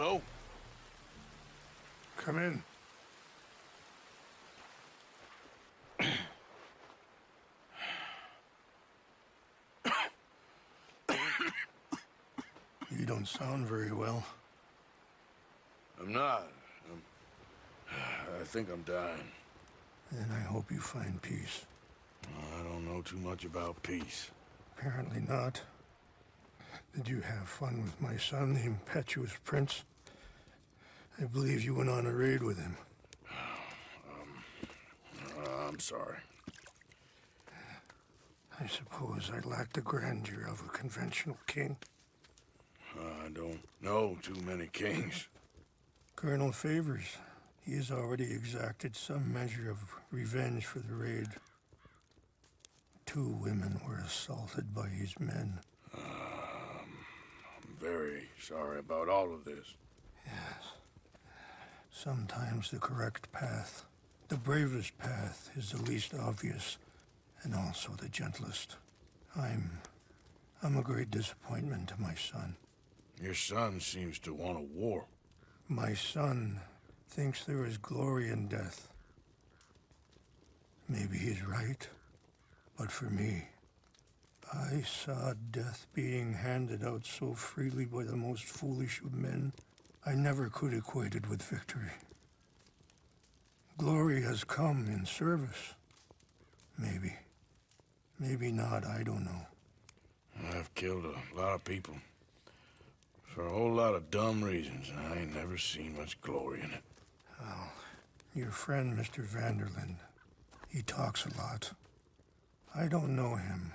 Hello? Come in. You don't sound very well. I'm not. I think I'm dying. Then I hope you find peace. I don't know too much about peace. Apparently not. Did you have fun with my son, the impetuous prince? I believe you went on a raid with him. I'm sorry. I suppose I lack the grandeur of a conventional king. I don't know too many kings. Colonel Favors, he has already exacted some measure of revenge for the raid. 2 women were assaulted by his men. I'm very sorry about all of this. Yes. Sometimes the correct path, the bravest path, is the least obvious, and also the gentlest. I'm a great disappointment to my son. Your son seems to want a war. My son thinks there is glory in death. Maybe he's right, but for me, I saw death being handed out so freely by the most foolish of men, I never could equate it with victory. Glory has come in service. Maybe. Maybe not, I don't know. I've killed a lot of people. For a whole lot of dumb reasons, and I ain't never seen much glory in it. Well, your friend, Mr. Vanderlyn, he talks a lot. I don't know him,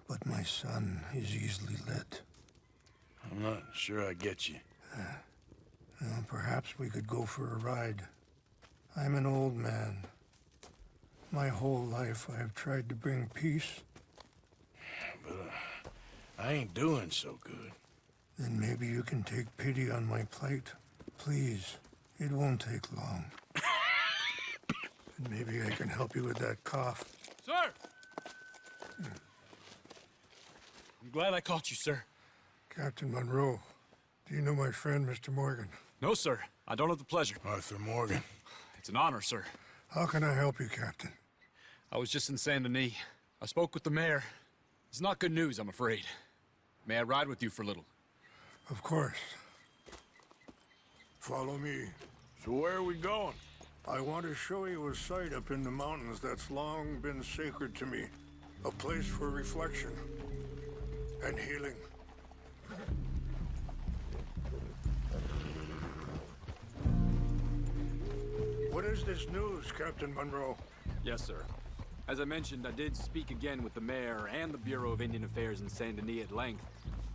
but my son is easily led. I'm not sure I get you. Well, perhaps we could go for a ride. I'm an old man. My whole life I have tried to bring peace. But I ain't doing so good. Then maybe you can take pity on my plight. Please, it won't take long. And maybe I can help you with that cough. Sir! I'm glad I caught you, sir. Captain Monroe, do you know my friend, Mr. Morgan? No, sir. I don't have the pleasure. Arthur Morgan. It's an honor, sir. How can I help you, Captain? I was just in Saint Denis. I spoke with the mayor. It's not good news, I'm afraid. May I ride with you for a little? Of course. Follow me. So where are we going? I want to show you a site up in the mountains that's long been sacred to me. A place for reflection and healing. What is this news, Captain Monroe? Yes, sir. As I mentioned, I did speak again with the mayor and the Bureau of Indian Affairs in Saint Denis at length,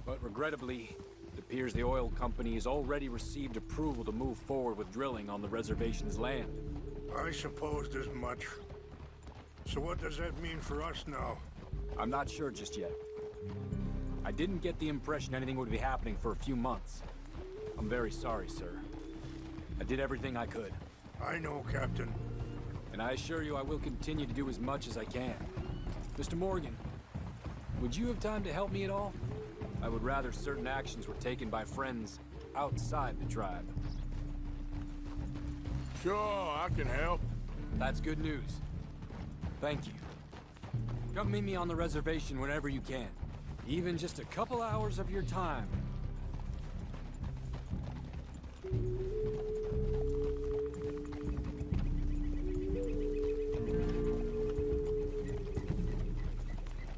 but regrettably, it appears the oil company has already received approval to move forward with drilling on the reservation's land. I supposed as much. So what does that mean for us now? I'm not sure just yet. I didn't get the impression anything would be happening for a few months. I'm very sorry, sir. I did everything I could. I know, Captain. And I assure you I will continue to do as much as I can. Mr. Morgan, would you have time to help me at all? I would rather certain actions were taken by friends outside the tribe. Sure, I can help. That's good news. Thank you. Come meet me on the reservation whenever you can. Even just a couple hours of your time.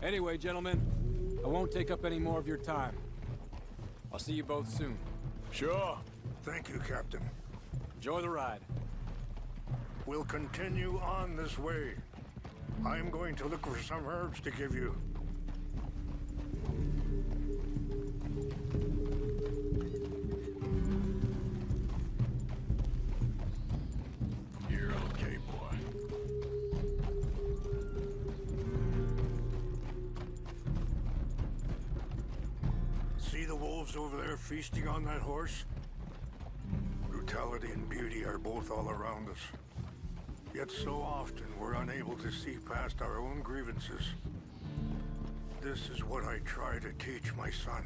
Anyway, gentlemen, I won't take up any more of your time. I'll see you both soon. Sure. Thank you, Captain. Enjoy the ride. We'll continue on this way. I'm going to look for some herbs to give you. You're okay, boy. See the wolves over there feasting on that horse? Brutality and beauty are both all around us. Yet so often we're unable to see past our own grievances. This is what I try to teach my son.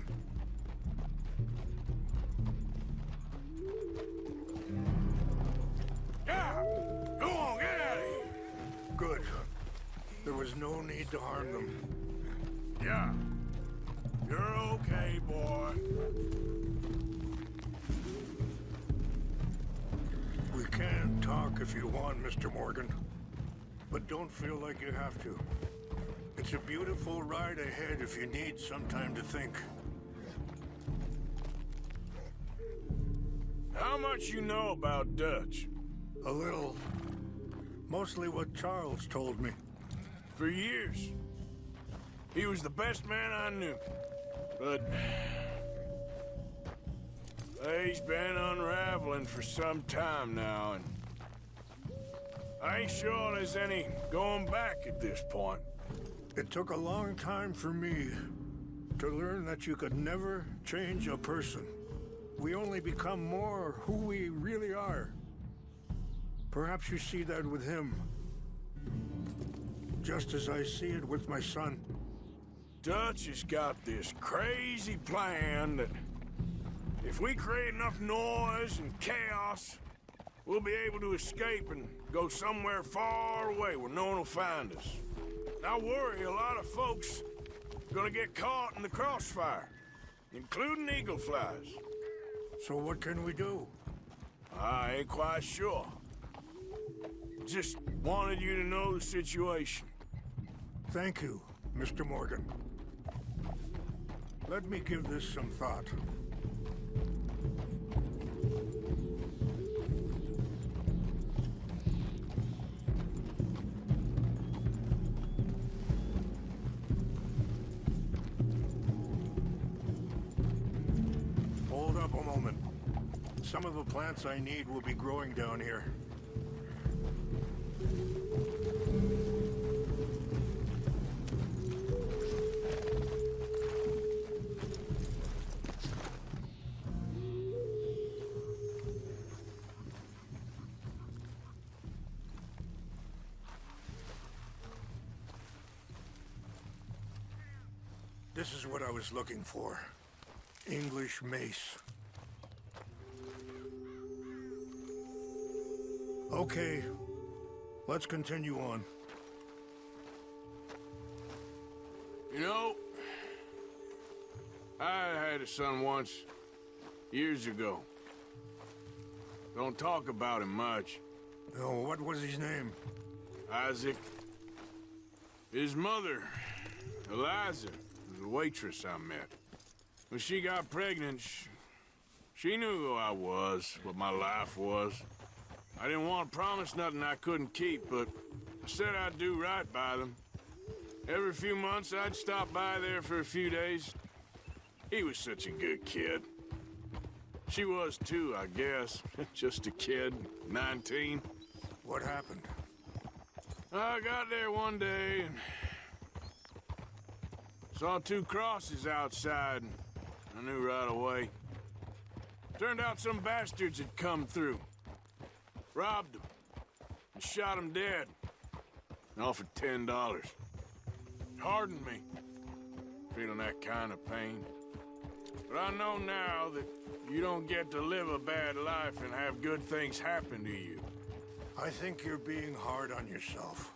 was no need to harm them. Yeah. You're okay, boy. We can talk if you want, Mr. Morgan. But don't feel like you have to. It's a beautiful ride ahead if you need some time to think. How much you know about Dutch? A little. Mostly what Charles told me. For years. He was the best man I knew. But... he's been unraveling for some time now, and... I ain't sure there's any going back at this point. It took a long time for me to learn that you could never change a person. We only become more who we really are. Perhaps you see that with him. Just as I see it with my son. Dutch has got this crazy plan that if we create enough noise and chaos, we'll be able to escape and go somewhere far away where no one will find us. I worry a lot of folks are gonna get caught in the crossfire, including eagle flies. So what can we do? I ain't quite sure. Just wanted you to know the situation. Thank you, Mr. Morgan. Let me give this some thought. Hold up a moment. Some of the plants I need will be growing down here. This is what I was looking for. English mace. Okay, let's continue on. You know, I had a son once, years ago. Don't talk about him much. Oh, what was his name? Isaac. His mother, Eliza, was a waitress I met. When she got pregnant, she knew who I was, what my life was. I didn't want to promise nothing I couldn't keep, but I said I'd do right by them. Every few months, I'd stop by there for a few days. He was such a good kid. She was too, I guess. Just a kid, 19. What happened? I got there one day and saw two crosses outside, and I knew right away. Turned out some bastards had come through. Robbed them and shot them dead. And offered $10. It hardened me, feeling that kind of pain. But I know now that you don't get to live a bad life and have good things happen to you. I think you're being hard on yourself.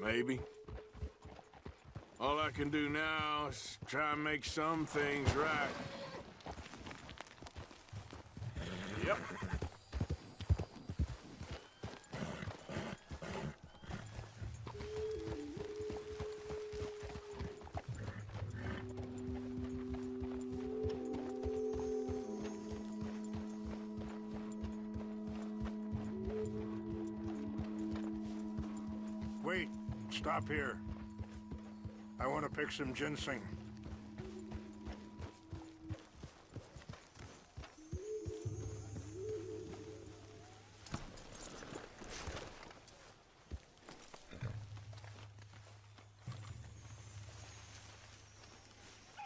Maybe. All I can do now is try and make some things right. Yep. Wait, stop here. I want to pick some ginseng.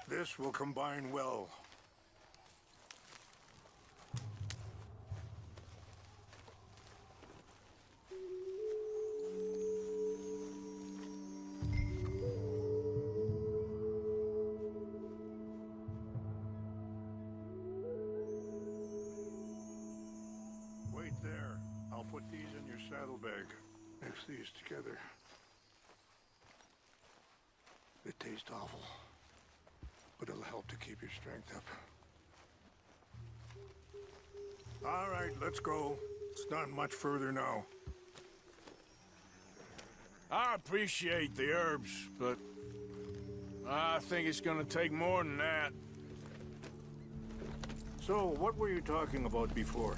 This will combine well. Wait there. I'll put these in your saddlebag. Mix these together. It tastes awful, but it'll help to keep your strength up. All right, let's go. It's not much further now. I appreciate the herbs, but I think it's gonna take more than that. So, what were you talking about before?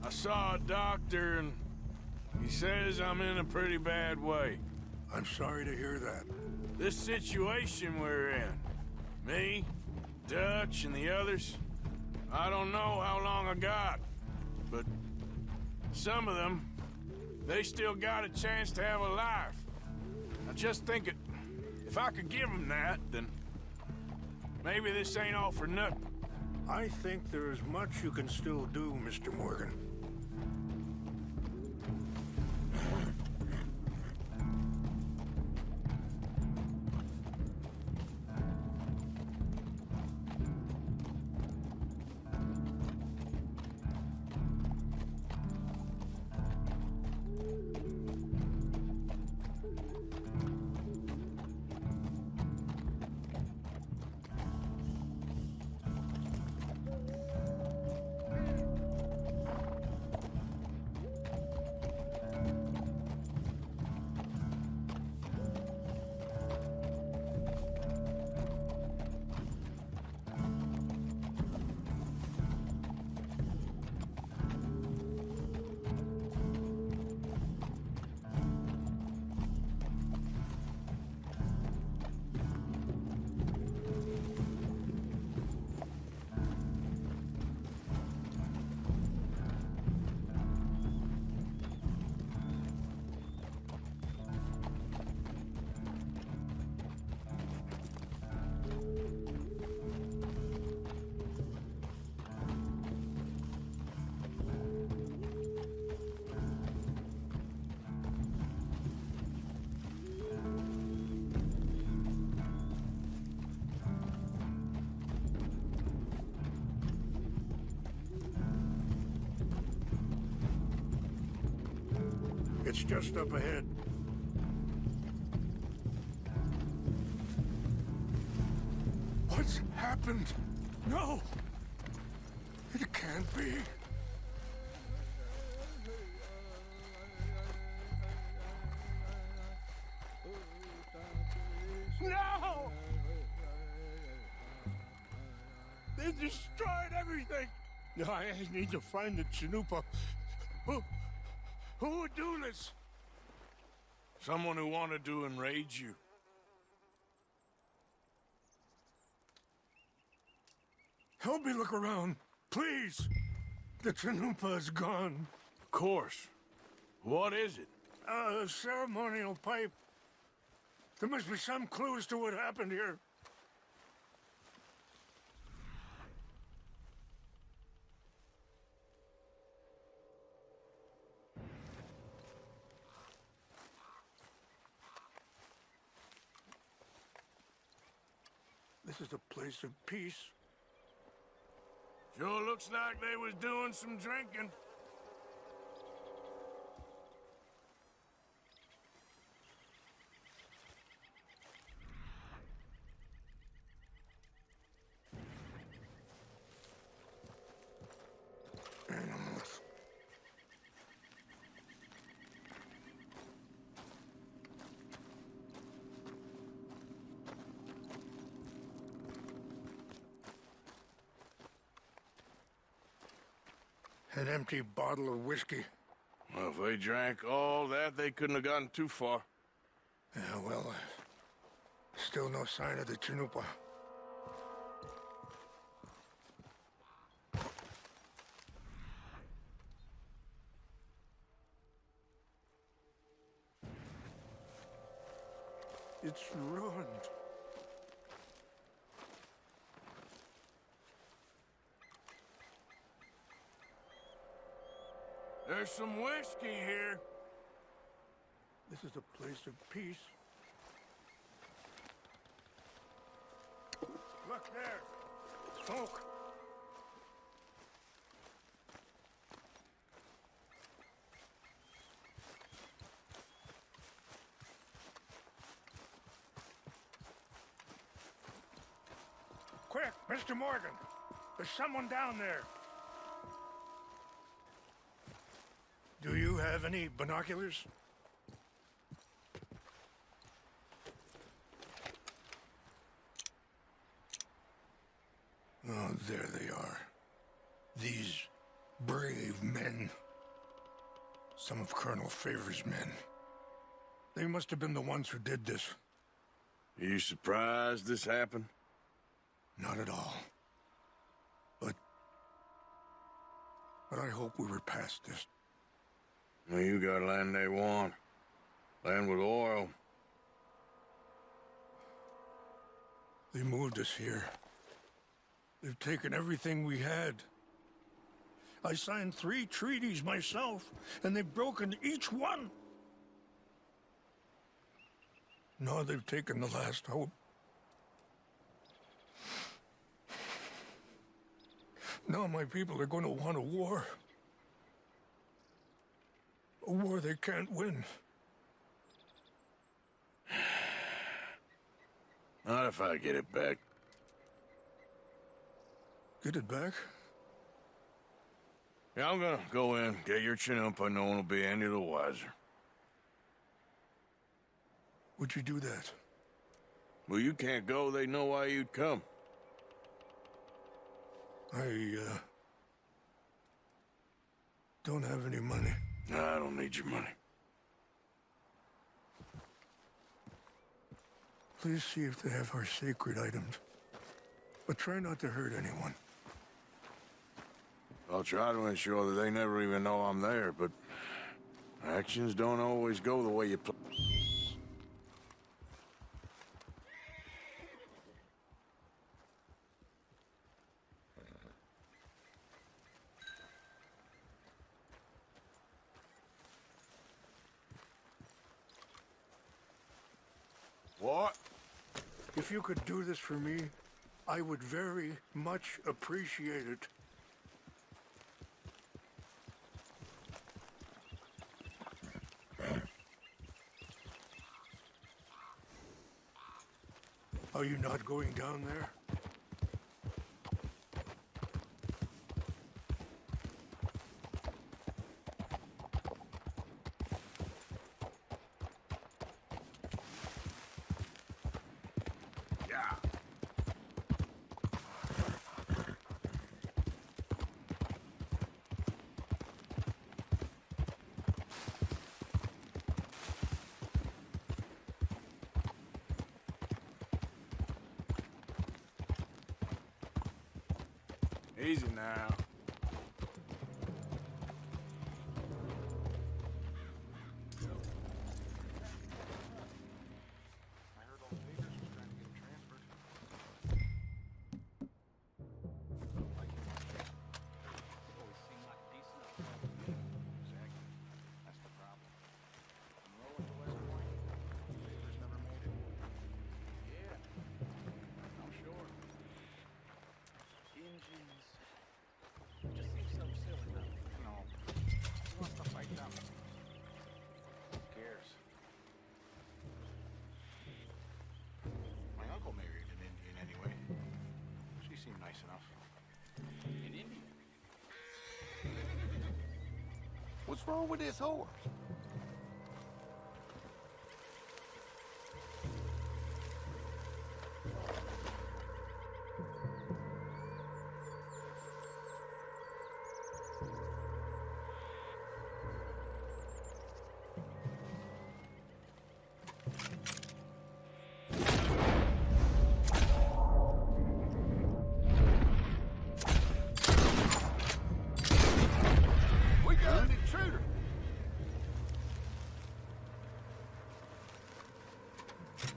I saw a doctor and he says I'm in a pretty bad way. I'm sorry to hear that. This situation we're in, me, Dutch, and the others, I don't know how long I got, but some of them, they still got a chance to have a life. I just think if I could give them that, then maybe this ain't all for nothing. I think there is much you can still do, Mr. Morgan. It's just up ahead. What's happened? No! It can't be. No! They destroyed everything! I need to find the Chanupa. Who would do this? Someone who wanted to enrage you. Help me look around, please. The Chanupa is gone. Of course. What is it? A ceremonial pipe. There must be some clues to what happened here. This is a place of peace. Sure looks like they was doing some drinking. Animals. An empty bottle of whiskey. Well, if they drank all that, they couldn't have gotten too far. Yeah, well, still no sign of the Chanupa. It's ruined. There's some whiskey here. This is a place of peace. Look there. Smoke. Mr. Morgan, there's someone down there. Do you have any binoculars? Oh, there they are. These brave men. Some of Colonel Favor's men. They must have been the ones who did this. Are you surprised this happened? Not at all. But I hope we were past this. Well, you got land they want. Land with oil. They moved us here. They've taken everything we had. I signed 3 treaties myself, and they've broken each one. Now they've taken the last hope. Now my people are going to want a war. A war they can't win. Not if I get it back. Get it back? Yeah, I'm gonna go in, get your Chinook, no one will be any the wiser. Would you do that? Well, you can't go, they know why you'd come. I don't have any money. No, I don't need your money. Please see if they have our sacred items. But try not to hurt anyone. I'll try to ensure that they never even know I'm there, but actions don't always go the way you plan. What? If you could do this for me, I would very much appreciate it. Are you not going down there? Yeah. Easy now. Nice enough. In India. What's wrong with this horse?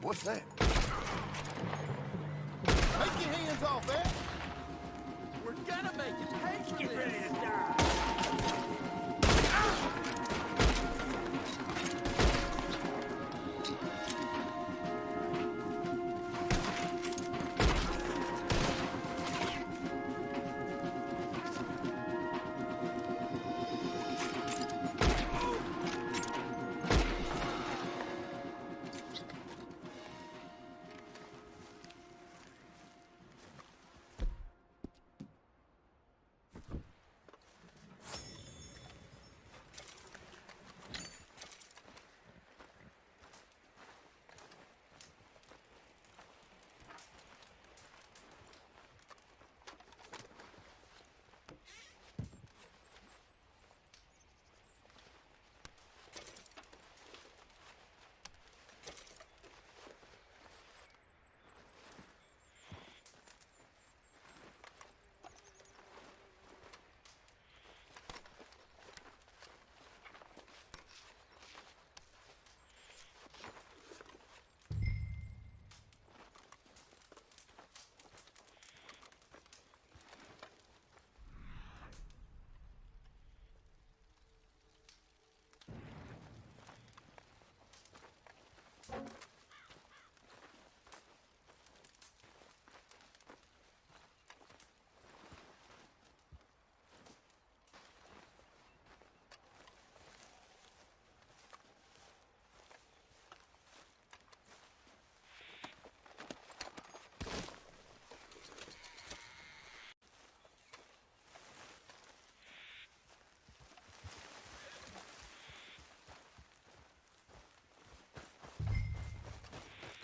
What's that? Take your hands off that! We're gonna make it. Hey, get ready to die!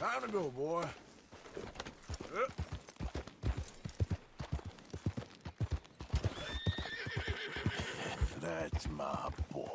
Time to go, boy. That's my boy.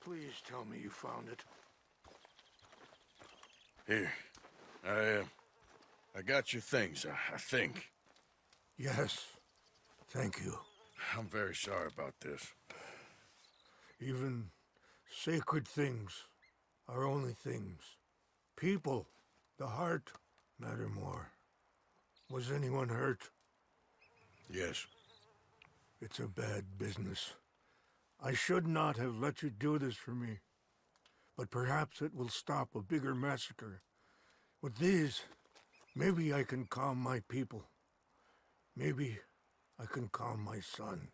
Please tell me you found it. Here. I got your things, I think. Yes. Thank you. I'm very sorry about this. Even sacred things are only things. People, the heart, matter more. Was anyone hurt? Yes. It's a bad business. I should not have let you do this for me. But perhaps it will stop a bigger massacre. With these, maybe I can calm my people. Maybe I can calm my son.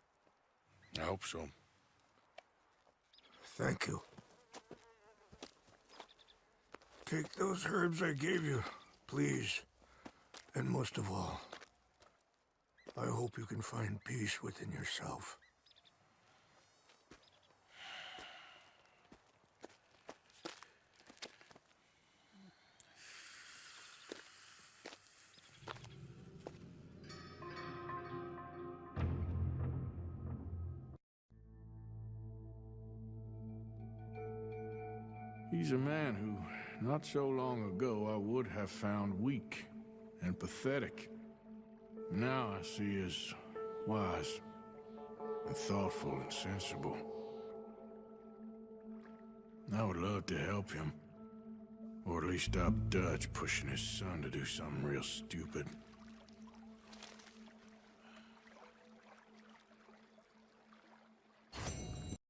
I hope so. Thank you. Take those herbs I gave you, please. And most of all, I hope you can find peace within yourself. He's a man who, not so long ago, I would have found weak and pathetic. Now I see as wise and thoughtful and sensible. I would love to help him. Or at least stop Dutch pushing his son to do something real stupid.